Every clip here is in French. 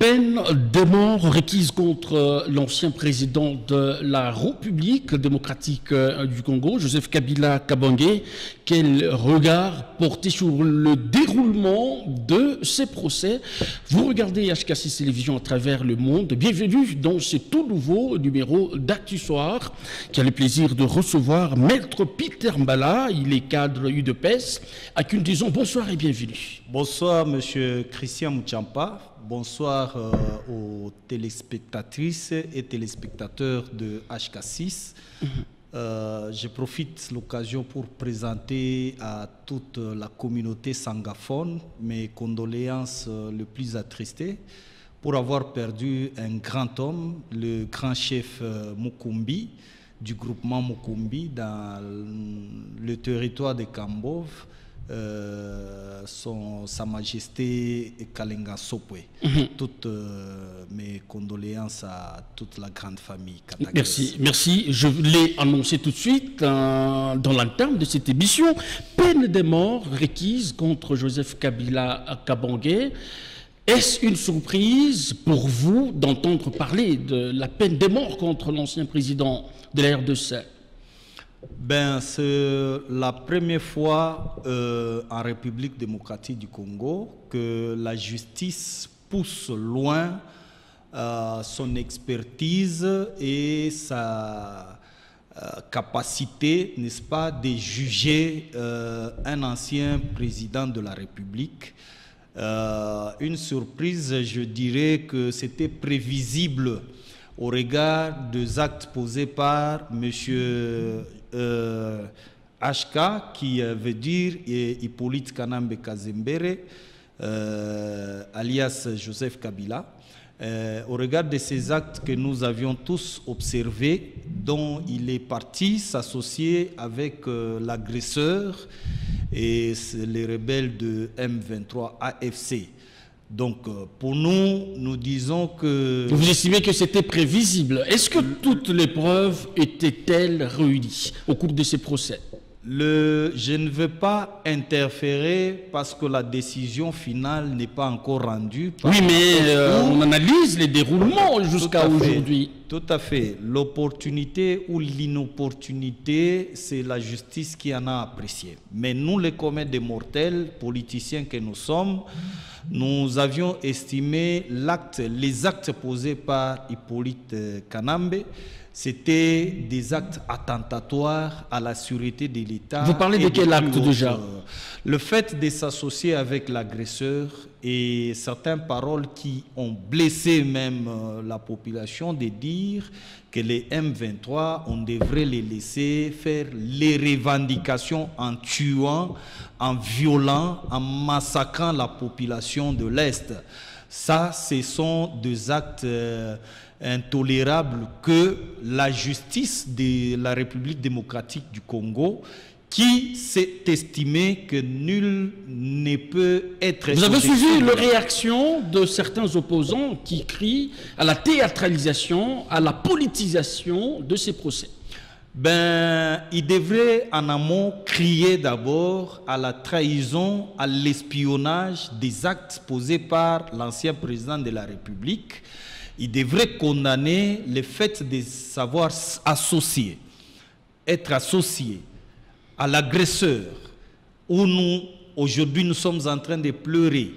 Peine de mort requise contre l'ancien président de la République démocratique du Congo, Joseph Kabila Kabange. Quel regard porté sur le déroulement de ces procès? Vous regardez HK6 Télévision à travers le monde. Bienvenue dans ce tout nouveau numéro d'Actu Soir qui a le plaisir de recevoir Maître Peter Mbala. Il est cadre UDPS. À qui nous disons bonsoir et bienvenue. Bonsoir, Monsieur Christian Mouchampa. Bonsoir aux téléspectatrices et téléspectateurs de HK6. Je profite de l'occasion pour présenter à toute la communauté sangaphone mes condoléances les plus attristées pour avoir perdu un grand homme, le grand chef Mukumbi, du groupement Mukumbi dans le territoire de Kambov. Sa Majesté Kalenga Sopwe. Toutes mes condoléances à toute la grande famille. Merci, merci. Je l'ai annoncé tout de suite dans l'entame de cette émission. Peine de mort requise contre Joseph Kabila Kabange. Est-ce une surprise pour vous d'entendre parler de la peine de mort contre l'ancien président de la RDC? Ben, c'est la première fois en République démocratique du Congo que la justice pousse loin son expertise et sa capacité, n'est-ce pas, de juger un ancien président de la République. Une surprise, je dirais que c'était prévisible au regard des actes posés par M. HK, qui veut dire Hippolyte Kanambe Kazembere, alias Joseph Kabila, au regard de ces actes que nous avions tous observés, dont il est parti s'associer avec l'agresseur et les rebelles de M23 AFC. Donc, pour nous, nous disons que... Vous estimez que c'était prévisible. Est-ce que toutes les preuves étaient-elles réunies au cours de ces procès? Je ne veux pas interférer parce que la décision finale n'est pas encore rendue. Oui, mais on analyse les déroulements jusqu'à aujourd'hui. Tout à fait. L'opportunité ou l'inopportunité, c'est la justice qui en a apprécié. Mais nous, les communs des mortels, politiciens que nous sommes, nous avions estimé les actes posés par Hippolyte Kanambe, c'était des actes attentatoires à la sûreté de l'État. Vous parlez de quel acte déjà? Le fait de s'associer avec l'agresseur et certaines paroles qui ont blessé même la population, de dire que les M23, on devrait les laisser faire les revendications en tuant, en violant, en massacrant la population de l'Est. Ça, ce sont des actes intolérables que la justice de la République démocratique du Congo, qui s'est estimé que nul ne peut être... Vous avez suivi la réaction de certains opposants qui crient à la théâtralisation, à la politisation de ces procès? Ben, il devrait en amont crier d'abord à la trahison, à l'espionnage des actes posés par l'ancien président de la République. Il devrait condamner le fait de savoir associer, être associé à l'agresseur, où nous, aujourd'hui, nous sommes en train de pleurer.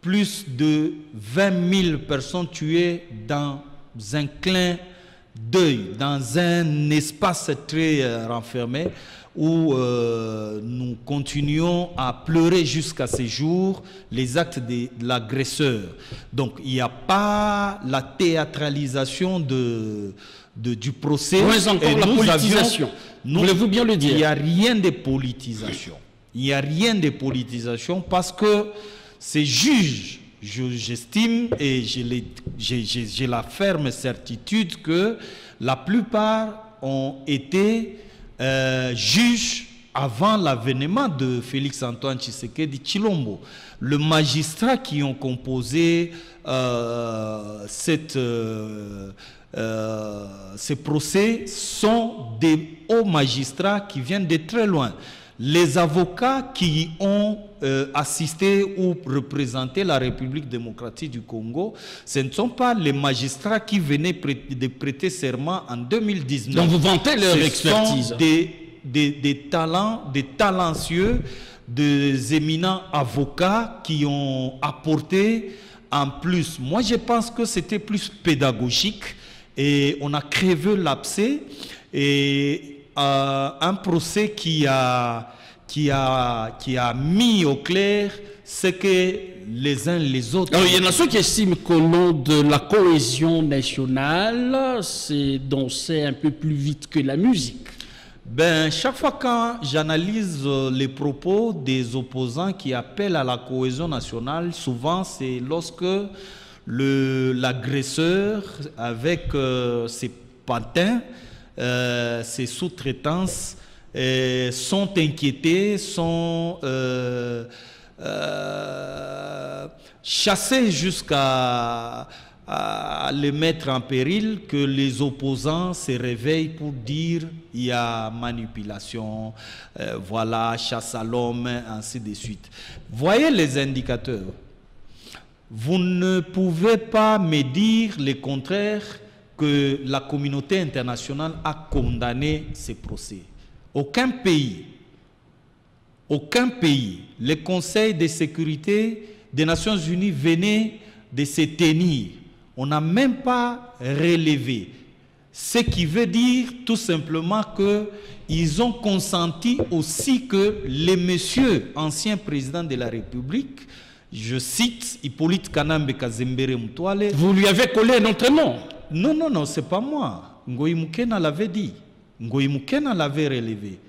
Plus de 20 000 personnes tuées dans un clin d'œil, dans un espace très renfermé, où nous continuons à pleurer jusqu'à ces jours les actes de l'agresseur. Donc il n'y a pas la théâtralisation du procès. Moins encore la politisation. Voulez-vous bien le dire? Il n'y a rien de politisation. Il n'y a rien de politisation parce que ces juges, j'estime et j'ai la ferme certitude que la plupart ont été juges avant l'avènement de Félix Antoine Tshisekedi Tshilombo. Le magistrat qui ont composé ces procès sont des hauts magistrats qui viennent de très loin. Les avocats qui ont assisté ou représenté la République démocratique du Congo, ce ne sont pas les magistrats qui venaient de prêter serment en 2019. Donc vous vantez leur expertise. Ce sont des talents, des talentueux, des éminents avocats qui ont apporté en plus. Moi, je pense que c'était plus pédagogique et on a crevé l'abcès et un procès qui a mis au clair ce que les uns les autres... Alors, il y en a ceux qui estiment qu'au nom de la cohésion nationale, c'est danser un peu plus vite que la musique. Ben, chaque fois quand j'analyse les propos des opposants qui appellent à la cohésion nationale, souvent c'est lorsque l'agresseur, avec ses pantins, ses sous-traitances, sont inquiétés, sont chassés jusqu'à les mettre en péril, que les opposants se réveillent pour dire il y a manipulation, voilà, chasse à l'homme, ainsi de suite. Voyez les indicateurs. Vous ne pouvez pas me dire le contraire que la communauté internationale a condamné ces procès. Aucun pays, le Conseil de sécurité des Nations Unies venait de se tenir. On n'a même pas relevé. Ce qui veut dire tout simplement qu'ils ont consenti aussi que les messieurs anciens présidents de la République, je cite Hippolyte Kanambe Kazembere Mutwale. Vous lui avez collé notre nom? Non, non, non, c'est pas moi. Ngoï Mukena l'avait dit. Ngoï Mukena l'avait relevé.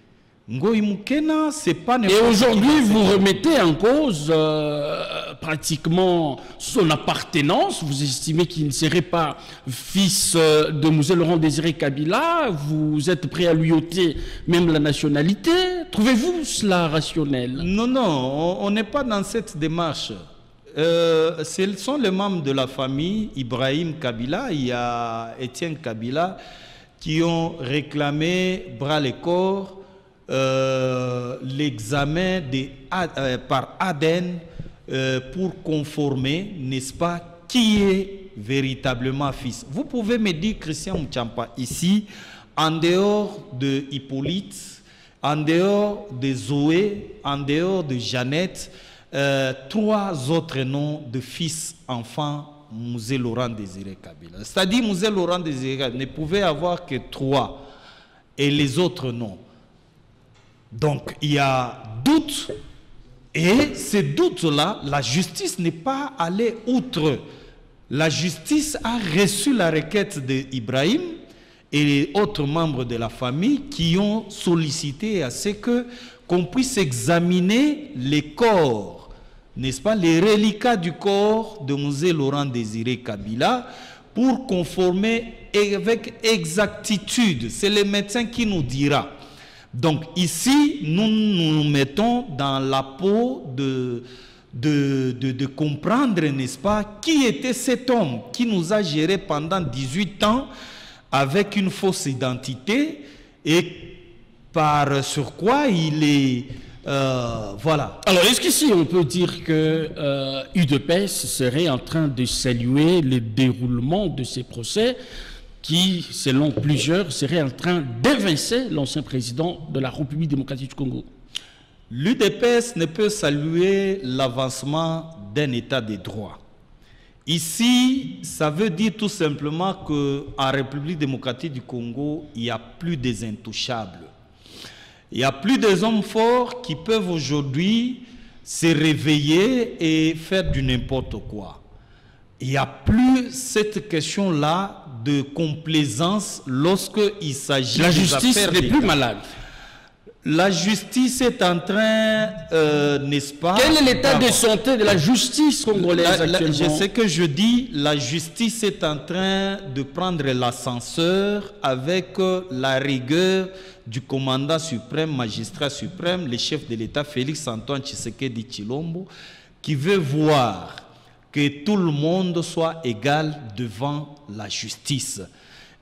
Ngoï Mukena, c'est pas... Et aujourd'hui, vous remettez en cause pratiquement son appartenance. Vous estimez qu'il ne serait pas fils de Mzee Laurent Désiré Kabila. Vous êtes prêt à lui ôter même la nationalité. Trouvez-vous cela rationnel? Non, non, on n'est pas dans cette démarche. Ce sont les membres de la famille Ibrahim Kabila, il y a Étienne Kabila, qui ont réclamé bras le corps l'examen par ADN pour conformer, n'est-ce pas, qui est véritablement fils. Vous pouvez me dire, Christian Mouchampa, ici, en dehors de Hippolyte, en dehors de Zoé, en dehors de Jeannette, 3 autres noms de fils enfants Mzee Laurent Désiré Kabila. C'est-à-dire Mzee Laurent Désiré Kabila ne pouvait avoir que 3 et les autres non. Donc il y a doute et ces doutes-là, la justice n'est pas allée outre. La justice a reçu la requête d'Ibrahim et les autres membres de la famille qui ont sollicité à ce qu'on puisse examiner les corps, n'est-ce pas, les reliquats du corps de Mzee Laurent Désiré Kabila pour conformer avec exactitude. C'est le médecin qui nous dira. Donc ici, nous nous mettons dans la peau de comprendre, n'est-ce pas, qui était cet homme qui nous a géré pendant 18 ans avec une fausse identité et par sur quoi il est... voilà. Alors, est-ce qu'ici on peut dire que UDPS serait en train de saluer le déroulement de ces procès qui, selon plusieurs, serait en train d'évincer l'ancien président de la République démocratique du Congo? L'UDPS ne peut saluer l'avancement d'un état de droit. Ici, ça veut dire tout simplement qu'en République démocratique du Congo, il n'y a plus des intouchables. Il n'y a plus des hommes forts qui peuvent aujourd'hui se réveiller et faire du n'importe quoi. Il n'y a plus cette question-là de complaisance lorsqu'il s'agit de... La justice n'est plus malade. La justice est en train, n'est-ce pas... Quel est l'état de santé de la justice congolaise actuellement? Je sais que je dis, la justice est en train de prendre l'ascenseur avec la rigueur du commandant suprême, magistrat suprême, le chef de l'État Félix Antoine Tshisekedi Tshilombo, qui veut voir que tout le monde soit égal devant la justice.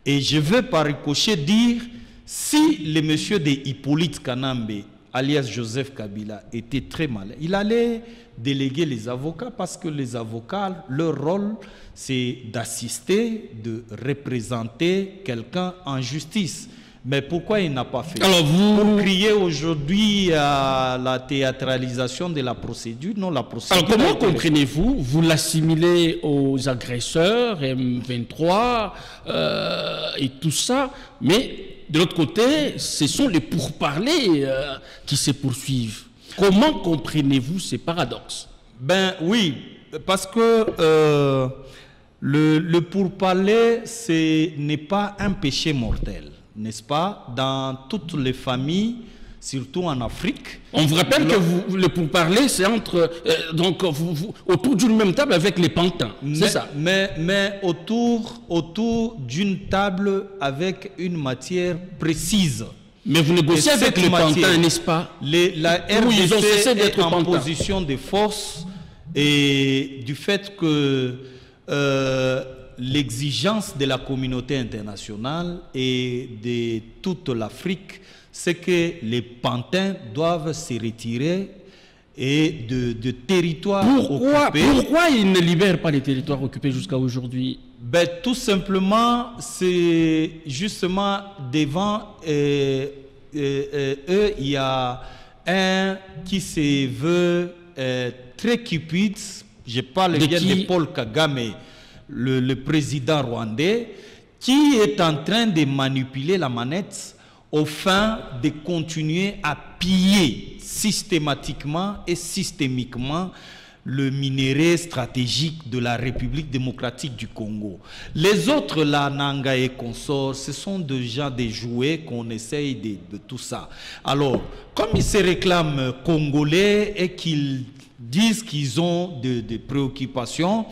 Et je veux par ricochet dire, si le monsieur de Hippolyte Kanambe alias Joseph Kabila, était très malin, il allait déléguer les avocats parce que les avocats, leur rôle, c'est d'assister, de représenter quelqu'un en justice. Mais pourquoi il n'a pas fait? Alors Pour crier aujourd'hui à la théâtralisation de la procédure, non, la procédure... Alors comment comprenez-vous? Vous l'assimilez aux agresseurs, M23 et tout ça, mais de l'autre côté, ce sont les pourparlers qui se poursuivent. Comment comprenez-vous ces paradoxes? Ben oui, parce que le pourparler, ce n'est pas un péché mortel, n'est-ce pas? Dans toutes les familles, surtout en Afrique. On vous rappelle que le pourparler, c'est entre autour d'une même table avec les pantins, c'est ça? Mais autour d'une table avec une matière précise. Mais vous négociez avec les pantins, n'est-ce pas? La RDC est en position de force et du fait que l'exigence de la communauté internationale et de toute l'Afrique, c'est que les pantins doivent se retirer et de territoires occupés. Pourquoi ils ne libèrent pas les territoires occupés jusqu'à aujourd'hui? Ben, tout simplement, c'est justement devant eux, il y a un qui se veut très cupide. Je parle bien de Paul Kagame, le président rwandais, qui est en train de manipuler la manette au fin de continuer à piller systématiquement et systémiquement le minerai stratégique de la République démocratique du Congo. Les autres, là, Nanga et consorts, ce sont déjà des jouets qu'on essaye de tout ça. Alors, comme ils se réclament congolais et qu'ils disent qu'ils ont des préoccupations,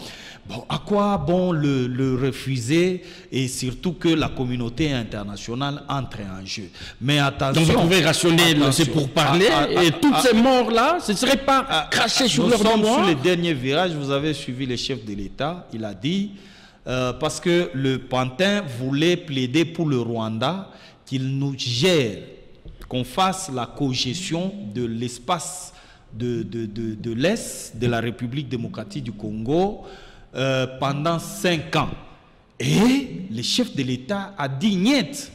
bon, à quoi bon le refuser, et surtout que la communauté internationale entre en jeu. Mais attention... Donc vous pouvez rationner, c'est pour parler, et toutes ces morts-là, ce ne serait pas craché sur leur mémoire? Nous sommes sur les derniers virages, vous avez suivi le chef de l'État, il a dit, parce que le Pantin voulait plaider pour le Rwanda, qu'il nous gère, qu'on fasse la cogestion de l'espace de l'Est de la République démocratique du Congo, pendant 5 ans. Et le chef de l'État a dit niet.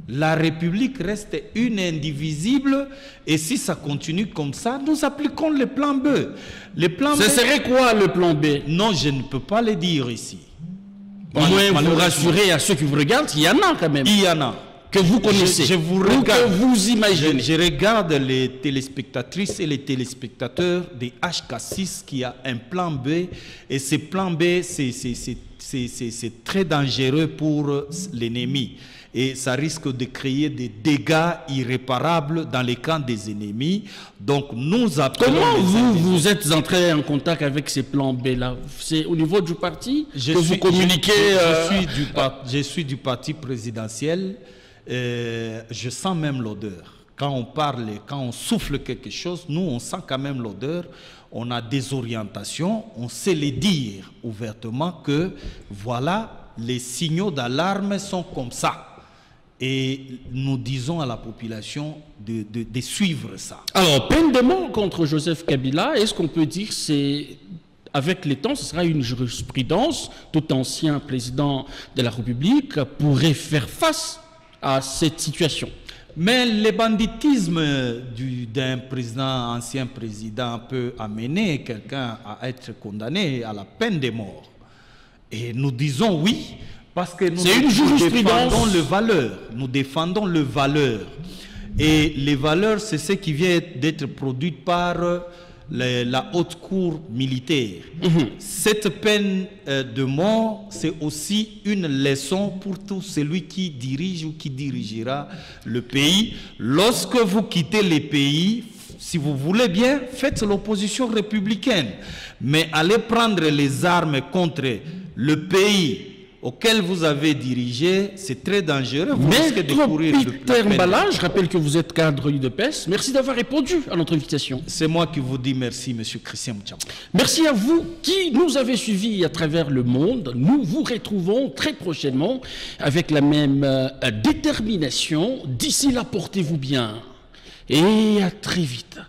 La République reste une indivisible et si ça continue comme ça, nous appliquons le plan B. Le plan B... Ce serait quoi le plan B? Non, je ne peux pas le dire ici. Au moins vous rassurez à ceux qui vous regardent, il y en a quand même. Il y en a. Que vous connaissez, je vous regarde, que vous imaginez. Je regarde les téléspectatrices et les téléspectateurs des HK6 qui a un plan B et ce plan B c'est très dangereux pour l'ennemi et ça risque de créer des dégâts irréparables dans les camps des ennemis. Donc nous appelons... Comment vous êtes entré en contact avec ces plans B là? C'est au niveau du parti que vous communiquez? Je suis du parti présidentiel. Je sens même l'odeur. Quand on parle, quand on souffle quelque chose, nous on sent quand même l'odeur. On a des orientations, on sait les dire ouvertement que voilà, les signaux d'alarme sont comme ça. Et nous disons à la population de suivre ça. Alors, peine de mort contre Joseph Kabila, est-ce qu'on peut dire c'est... Avec les temps, ce sera une jurisprudence. Tout ancien président de la République pourrait faire face à cette situation. Mais le banditisme d'un président, ancien président, peut amener quelqu'un à être condamné à la peine de mort. Et nous disons oui, parce que nous défendons le valeur. Nous défendons le valeur. Et les valeurs, c'est ce qui vient d'être produit par la haute cour militaire. Cette peine de mort, c'est aussi une leçon pour tout celui qui dirige ou qui dirigera le pays. Lorsque vous quittez les pays, si vous voulez bien, faites l'opposition républicaine. Mais allez prendre les armes contre le pays auquel vous avez dirigé, c'est très dangereux. Vous risquez de courir Peter Mbala, je rappelle que vous êtes cadre UDPS. Merci d'avoir répondu à notre invitation. C'est moi qui vous dis merci, monsieur Christian Mouchamba. Merci à vous qui nous avez suivis à travers le monde. Nous vous retrouvons très prochainement avec la même détermination. D'ici là, portez-vous bien. et à très vite.